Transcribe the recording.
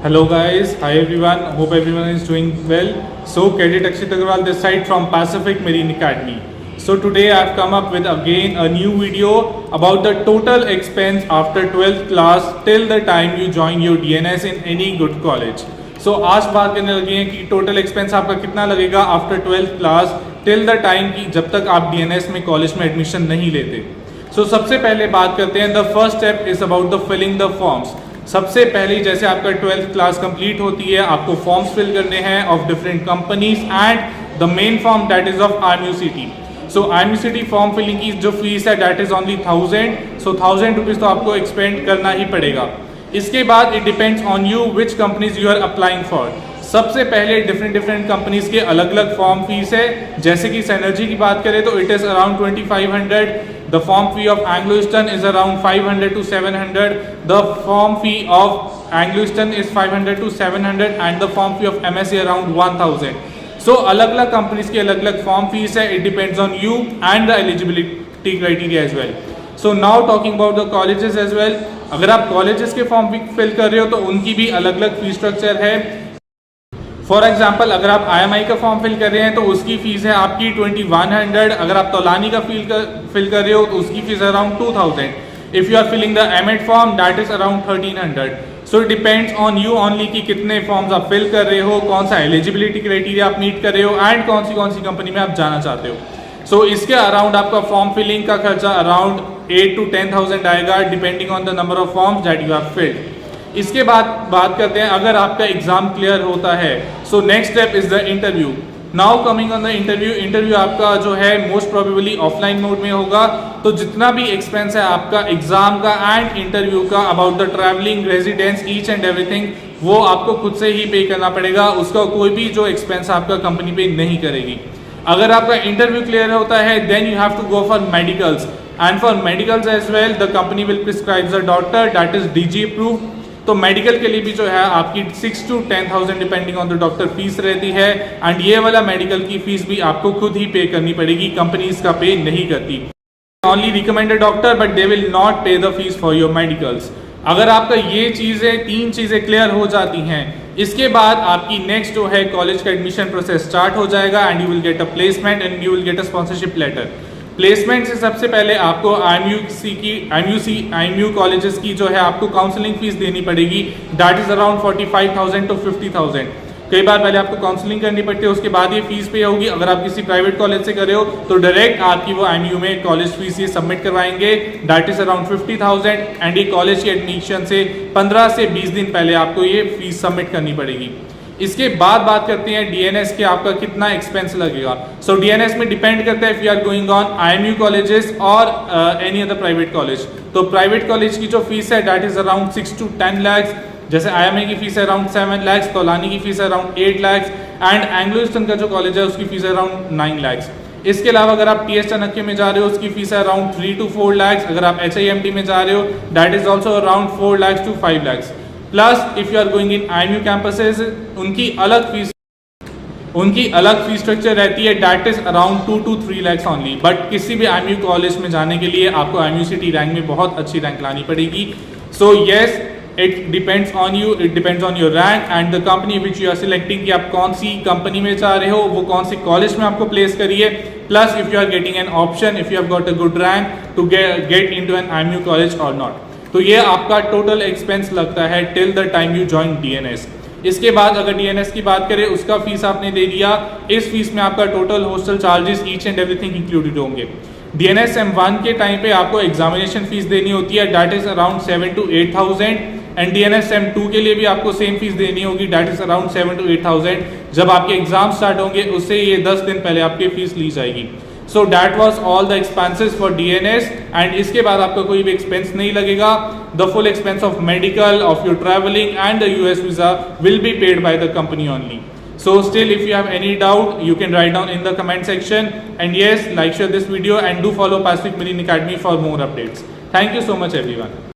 Hello guys, hi everyone, hope everyone is doing well. So Cadet Akshit Agarwal this side from Pacific Marine Academy. So today I have come up with again a new video about the total expense after 12th class till the time you join your DNS in any good college. So आज बात करने लगे हैं कि total expense आपका कितना लगेगा after 12th class till the time की जब तक आप DNS में कॉलेज में एडमिशन नहीं लेते. सो सबसे पहले बात करते हैं the first step is about the filling the forms. सबसे पहले जैसे आपका 12th क्लास कंप्लीट होती है आपको फॉर्म्स फिल करने हैं of different companies and the main form that is of IMUCT. So IMUCT form filling की जो फीस है that is only 1000. So 1000 rupees तो आपको एक्सपेंड करना ही पड़ेगा. इसके बाद it depends on you which companies you are applying for. सबसे पहले डिफरेंट कंपनीज के अलग अलग फॉर्म फीस है. जैसे कि Synergy की बात करें तो it is around 2500. The form fee of Anglo Eastern is around 500 to 700. The form fee of Anglo Eastern is 500 to 700 and the form fee of MSc around 1000. So अलग अलग companies की अलग अलग फॉर्म फीस है. It depends on you and the eligibility criteria as well. So now talking about the colleges as well. अगर आप colleges के form fill कर रहे हो तो उनकी भी अलग अलग फीस स्ट्रक्चर है. फॉर एग्जाम्पल अगर आप IMI का फॉर्म फिल कर रहे हैं तो उसकी फीस है आपकी 2100. अगर आप तौलानी का फिल कर रहे हो तो उसकी fees around 2000. If you are filling the MEd form that is around 1300. So it depends on you only कि कितने फॉर्म्स आप फिल कर रहे हो, कौन सा एलिजिबिलिटी क्राइटेरिया आप मीट कर रहे हो एंड कौन सी कंपनी में आप जाना चाहते हो. सो इसके अराउंड आपका फॉर्म फिलिंग का खर्चा अराउंड 8 to 10,000 आएगा depending on the number of forms that you have filled. इसके बाद बात करते हैं अगर आपका एग्जाम क्लियर होता है. So next step is the interview. Now coming on the interview आपका जो है मोस्ट प्रोबेबली ऑफलाइन मोड में होगा. तो जितना भी एक्सपेंस है आपका एग्जाम का एंड इंटरव्यू का about the travelling, residence, each and everything वो आपको खुद से ही पे करना पड़ेगा. उसका कोई भी जो एक्सपेंस आपका कंपनी पे नहीं करेगी. अगर आपका इंटरव्यू क्लियर होता है then you have to go for medicals and for medicals as well the company will prescribe the doctor that is DG approved. तो मेडिकल के लिए भी जो है आपकी 6 to 10,000 depending on the doctor fees रहती है. एंड ये वाला मेडिकल की फीस भी आपको खुद ही पे करनी पड़ेगी, कंपनी इसका पे नहीं करती. Only recommended doctor but they will not pay the fees for your medicals. अगर आपका ये चीज़ें 3 चीज़ें क्लियर हो जाती हैं इसके बाद आपकी नेक्स्ट जो है कॉलेज का एडमिशन प्रोसेस स्टार्ट हो जाएगा and you will get a placement and you will get a sponsorship letter. Placement से सबसे पहले आपको IMU कॉलेजेस की जो है आपको काउंसलिंग फीस देनी पड़ेगी. That is around 45,000 to 50,000. कई बार पहले आपको काउंसलिंग करनी पड़ती है उसके बाद ये फीस पे होगी. अगर आप किसी प्राइवेट कॉलेज से कर रहे हो तो डायरेक्ट आपकी वो IMU में कॉलेज फीस ये सबमिट करवाएंगे. दैट इज अराउंड 50,000 एंड ये कॉलेज के एडमिशन से 15 से 20 दिन पहले आपको ये फीस सबमिट करनी पड़ेगी. इसके बाद बात करते हैं DNS के आपका कितना एक्सपेंस लगेगा. सो DNS में डिपेंड करता है if you are going on IMU colleges और एनी अदर प्राइवेट कॉलेज. तो प्राइवेट कॉलेज की जो फीस है that is around 6 to 10 lakhs. जैसे IMI की फीस है अराउंड 7 lakhs, तौलानी की फीस है around 8 lakhs and Anglo Eastern का जो कॉलेज है उसकी फीस है अराउंड 9 lakhs. इसके अलावा अगर आप TS चाणक्य में जा रहे हो उसकी फीस है अराउंड 3 to 4 lakhs. अगर आप HIMT में जा रहे हो that is also around 4 lakhs to 5 lakhs. Plus if you are going in IMU campuses उनकी अलग फीस स्ट्रक्चर रहती है that is around 2 to 3 lakhs only. But किसी भी IMU कॉलेज में जाने के लिए आपको IMUCT रैंक में बहुत अच्छी रैंक लानी पड़ेगी. So yes it depends on you, it depends on your rank and the company which you are selecting कि आप कौन सी कंपनी में जा रहे हो, वो कौन सी कॉलेज में आपको प्लेस करिए. Plus if you are getting an option if you have got a good rank to get into an IMU college or not. तो ये आपका टोटल एक्सपेंस लगता है till the time you join DNS. इसके बाद अगर DNS की बात करें उसका फीस आपने दे दिया. इस फीस में आपका total hostel charges each and everything included होंगे. DNS M1 के टाइम पे आपको एग्जामिनेशन फीस देनी होती है that is around 7 to 8,000 and DNS M2 के लिए भी आपको सेम फीस देनी होगी दैट इज अराउंड 7 to 8,000. जब आपके एग्जाम स्टार्ट होंगे उससे ये 10 दिन पहले आपकी फीस ली जाएगी. So that was all the expenses for DNS and इसके बाद आपका कोई भी एक्सपेंस नहीं लगेगा. The full expense of medical, of your travelling and the US visa will be paid by the company only. So still if you have any doubt you can write down in the comment section and yes like share this video and do follow Pacific Marine Academy for more updates. Thank you so much everyone.